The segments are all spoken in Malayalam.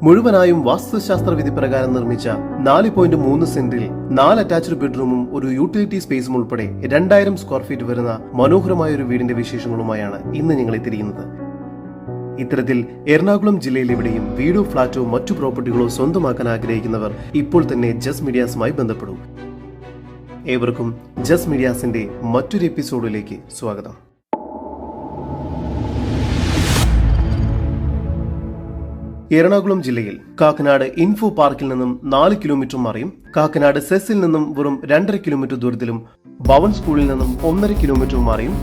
മുഴുവനായും വാസ്തുശാസ്ത്ര വിധി പ്രകാരം നിർമ്മിച്ച 4.3 സെന്റിൽ 4 അറ്റാച്ച്ഡ് ബെഡ്റൂമും ഒരു യൂട്ടിലിറ്റി സ്പേസും ഉൾപ്പെടെ 2000 സ്ക്വയർ ഫീറ്റ് വരുന്ന മനോഹരമായ ഒരു വീടിന്റെ വിശേഷങ്ങളുമായാണ് ഇന്ന് ഞങ്ങൾ എത്തിയിരിക്കുന്നത്. ഇത്തരത്തിൽ എറണാകുളം ജില്ലയിൽ എവിടെയും വീടോ ഫ്ളാറ്റോ മറ്റു പ്രോപ്പർട്ടികളോ സ്വന്തമാക്കാൻ ആഗ്രഹിക്കുന്നവർ ഇപ്പോൾ തന്നെ ജസ് മീഡിയാസുമായി ബന്ധപ്പെടൂ. ഏവർക്കും ജസ് മീഡിയാസിന്റെ മറ്റൊരു എപ്പിസോഡിലേക്ക് സ്വാഗതം. എറണാകുളം ജില്ലയിൽ കാക്കനാട് ഇൻഫോ പാർക്കിൽ നിന്നും 4 കിലോമീറ്റർ മാറിയും കാക്കനാട് സെസ്സിൽ നിന്നും വെറും 2.5 കിലോമീറ്റർ ദൂരത്തിലും ഭവൻ സ്കൂളിൽ നിന്നും 1.5 കിലോമീറ്റർ മാറിയും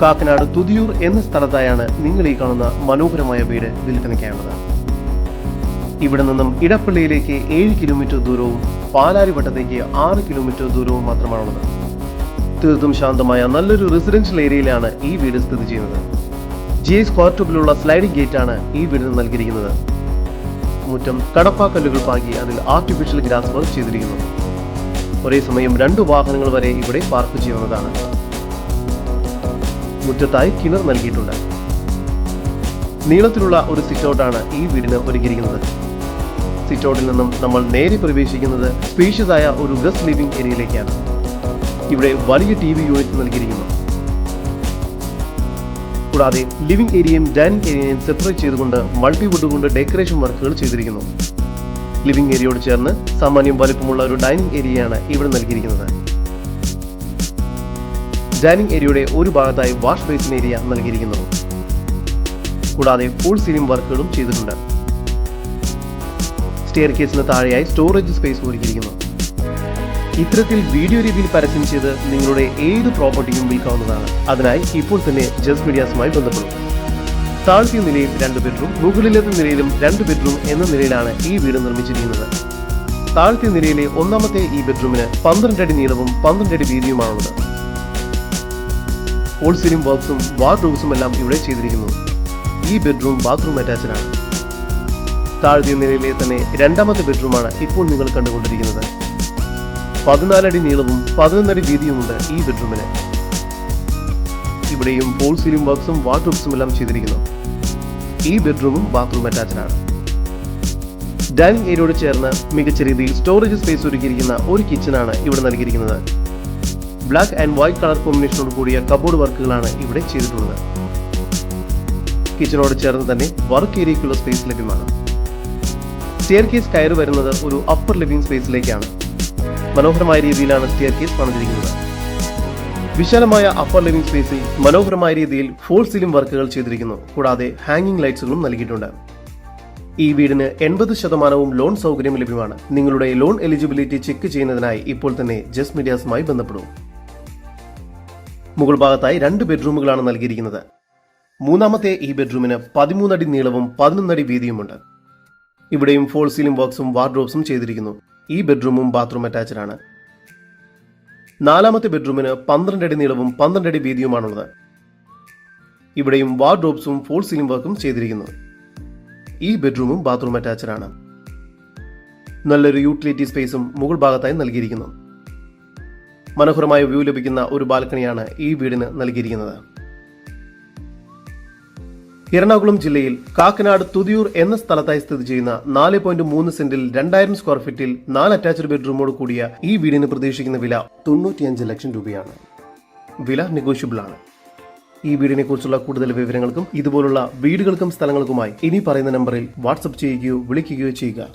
കാക്കനാട് തുതിയൂർ എന്ന സ്ഥലത്തായാണ് നിങ്ങൾ ഈ കാണുന്ന മനോഹരമായ വീട് വിൽപ്പനയ്ക്കായുള്ളത്. ഇവിടെ നിന്നും ഇടപ്പള്ളിയിലേക്ക് 7 കിലോമീറ്റർ ദൂരവും പാലാരിവട്ടത്തേക്ക് 6 കിലോമീറ്റർ ദൂരവും മാത്രമാണുള്ളത്. തീർത്തും ശാന്തമായ നല്ലൊരു റെസിഡൻഷ്യൽ ഏരിയയിലാണ് ഈ വീട് സ്ഥിതി ചെയ്യുന്നത്. GS ക്വാർട്ടബിലുള്ള സ്ലൈഡിംഗ് ഗേറ്റ് ആണ് ഈ വീടിന് നൽകിയിരിക്കുന്നത്. മുറ്റം കടപ്പാക്കല്ലുകൾ പാകി അതിൽ ആർട്ടിഫിഷ്യൽ ഗ്രാസ് വർക്ക് ചെയ്തിരിക്കുന്നു. ഒരേ സമയം 2 വാഹനങ്ങൾ വരെ ഇവിടെ പാർക്ക് ചെയ്യുന്നതാണ്. മുറ്റത്തായി കിണർ നൽകിയിട്ടുണ്ട്. നീളത്തിലുള്ള ഒരു സിറ്റൗട്ടാണ് ഈ വീടിന് ഒരുക്കിയിരിക്കുന്നത്. സിറ്റൗട്ടിൽ നിന്നും നമ്മൾ നേരെ പ്രവേശിക്കുന്നത് സ്പേഷ്യസ് ആയ ഒരു ഗസ്റ്റ് ലിവിംഗ് ഏരിയയിലേക്കാണ്. ഇവിടെ വലിയ TV യൂണിറ്റ് നൽകിയിരിക്കുന്നു. കൂടാതെ ലിവിംഗ് ഏരിയയും ഡൈനിങ് ഏരിയയും സെപ്പറേറ്റ് ചെയ്തുകൊണ്ട് മൾട്ടിവുഡ് കൊണ്ട് ഡെക്കറേഷൻ വർക്കുകൾ ചെയ്തിരിക്കുന്നു. ലിവിംഗ് ഏരിയയോട് ചേർന്ന് സാമാന്യം വലിപ്പമുള്ള ഒരു ഡൈനിങ് ഏരിയയാണ് ഇവിടെ നൽകിയിരിക്കുന്നത്. ഡൈനിങ് ഏരിയയുടെ ഒരു ഭാഗത്തായി വാഷ് ബേസിൻ ഏരിയ നൽകിയിരിക്കുന്നു. കൂടാതെ ഫുൾ സീലിംഗ് വർക്കുകളും ചെയ്തിട്ടുണ്ട്. സ്റ്റെയർ കേസിന് താഴെയായി സ്റ്റോറേജ് സ്പേസ് ഒരുക്കിയിരിക്കുന്നു. ഇത്തരത്തിൽ വീഡിയോ രീതിയിൽ പരസ്യം ചെയ്ത് നിങ്ങളുടെ ഏത് പ്രോപ്പർട്ടിയും വിൽക്കാവുന്നതാണ്. അതിനായി ഇപ്പോൾ തന്നെ ജസ് മീഡിയാസുമായി ബന്ധപ്പെടും. താഴത്തെ നിലയിൽ 2 ബെഡ്റൂം, മുകളിലത്തെ നിലയിലും 2 ബെഡ്റൂം എന്ന നിലയിലാണ് ഈ വീട് നിർമ്മിച്ചിരിക്കുന്നത്. താഴത്തെ നിലയിലെ ഒന്നാമത്തെ ഈ ബെഡ്റൂമിന് 12 അടി നീളവും 12 അടി വീതിയുമാണുള്ളത്. ഹോൾ സീലിംഗ് വർക്ക്സും വാർഡ്രോബ്സും എല്ലാം ഇവിടെ ചെയ്തിരിക്കുന്നു. ഈ ബെഡ്റൂം ബാത്റൂം അറ്റാച്ച്ഡ് ആണ്. താഴത്തെ നിലയിലെ തന്നെ രണ്ടാമത്തെ ബെഡ്റൂമാണ് ഇപ്പോൾ നിങ്ങൾ കണ്ടുകൊണ്ടിരിക്കുന്നത്. 14 അടി നീളവും 11 അടി വീതിയുമുണ്ട് ഈ ബെഡ്റൂമിന്. ഇവിടെയും ഹോൾ സീലിംഗ് വർക്ക്സും വാർഡ്രോബ്സും എല്ലാം ചെയ്തിരിക്കുന്നു. ഈ ബെഡ്റൂമും ബാത്റൂം അറ്റാച്ച്ഡ് ആണ്. ഡൈനിങ് ഏരിയയോട് ചേർന്ന് മികച്ച രീതിയിൽ സ്റ്റോറേജ് സ്പേസ് ഒരുക്കിയിരിക്കുന്ന ഒരു കിച്ചണാണ് ഇവിടെ നൽകിയിരിക്കുന്നത്. ബ്ലാക്ക് ആൻഡ് വൈറ്റ് കളർ കോമ്പിനേഷനോട് കൂടിയ കബോർഡ് വർക്കുകളാണ് ഇവിടെ ചെയ്തിട്ടുള്ളത്. കിച്ചണോട് ചേർന്ന് തന്നെ വർക്ക് ഏരിയയ്ക്കുള്ള സ്പേസ് ലഭ്യമാണ്. സ്റ്റെയർ കേസ് കയറി വരുന്നത് ഒരു അപ്പർ ലിവിംഗ് സ്പേസിലേക്കാണ്. മനോഹരമായ രീതിയിലാണ് സ്റ്റെയർ കേസ് പണിതിരിക്കുന്നത്. വിശാലമായ അപ്പർ ലിവിംഗ് സ്പേസിൽ മനോഹരമായ രീതിയിൽ ഫോൾ സീലിംഗ് വർക്കുകൾ ചെയ്തിരിക്കുന്നു. കൂടാതെ ഹാങ്ങിംഗ് ലൈറ്റ്സുകളും നൽകിയിട്ടുണ്ട്. ഈ വീടിന് 80% ലോൺ സൗകര്യം ലഭ്യമാണ്. നിങ്ങളുടെ ലോൺ എലിജിബിലിറ്റി ചെക്ക് ചെയ്യുന്നതിനായി ഇപ്പോൾ തന്നെ ജസ് മീഡിയാസുമായി ബന്ധപ്പെടും. മുകൾ ഭാഗത്തായി 2 ബെഡ്റൂമുകളാണ് നൽകിയിരിക്കുന്നത്. മൂന്നാമത്തെ ഈ ബെഡ്റൂമിന് 13 അടി നീളവും 11 അടി വീതിയുമുണ്ട്. ഇവിടെയും ഫോൾ സീലിംഗ് വർക്ക്സും വാർഡ്രോബ്സും ചെയ്തിരിക്കുന്നു. ഈ ബെഡ്റൂമും ബാത്റൂം അറ്റാച്ച്ഡ് ആണ്. നാലാമത്തെ ബെഡ്റൂമിന് 12 അടി നീളവും 12 അടി വീതിയുമാണുള്ളത്. ഇവിടെയും വാർഡ്രോബ്സും ഫോൾ സീലിംഗ് വർക്കും ചെയ്തിരിക്കുന്നു. ഈ ബെഡ്റൂമും ബാത്റൂം അറ്റാച്ച്ഡ് ആണ്. നല്ലൊരു യൂട്ടിലിറ്റി സ്പേസും മുകൾ ഭാഗത്തായി നൽകിയിരിക്കുന്നു. മനോഹരമായ വ്യൂ ലഭിക്കുന്ന ഒരു ബാൽക്കണിയാണ് ഈ വീടിന് നൽകിയിരിക്കുന്നത്. എറണാകുളം ജില്ലയിൽ കാക്കനാട് തുതിയൂർ എന്ന സ്ഥലത്തായി സ്ഥിതി ചെയ്യുന്ന 4.3 സെന്റിൽ 2000 സ്ക്വയർ ഫീറ്റിൽ 4 അറ്റാച്ച്ഡ് ബെഡ്റൂമോട് കൂടിയ ഈ വീടിന് പ്രതീക്ഷിക്കുന്ന വില 95 ലക്ഷം രൂപയാണ്. വില നെഗോഷ്യബിൾ ആണ്. ഈ വീടിനെ കുറിച്ചുള്ള കൂടുതൽ വിവരങ്ങൾക്കും ഇതുപോലുള്ള വീടുകൾക്കും സ്ഥലങ്ങൾക്കുമായി ഇനി പറയുന്ന നമ്പറിൽ വാട്സ്ആപ്പ് ചെയ്യുകയോ വിളിക്കുകയോ ചെയ്യുക.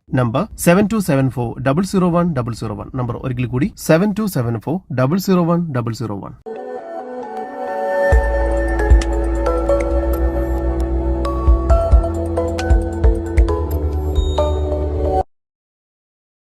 നമ്പർ 7274 001 001. നമ്പർ ഒരിക്കൽ കൂടി 7274 001 001.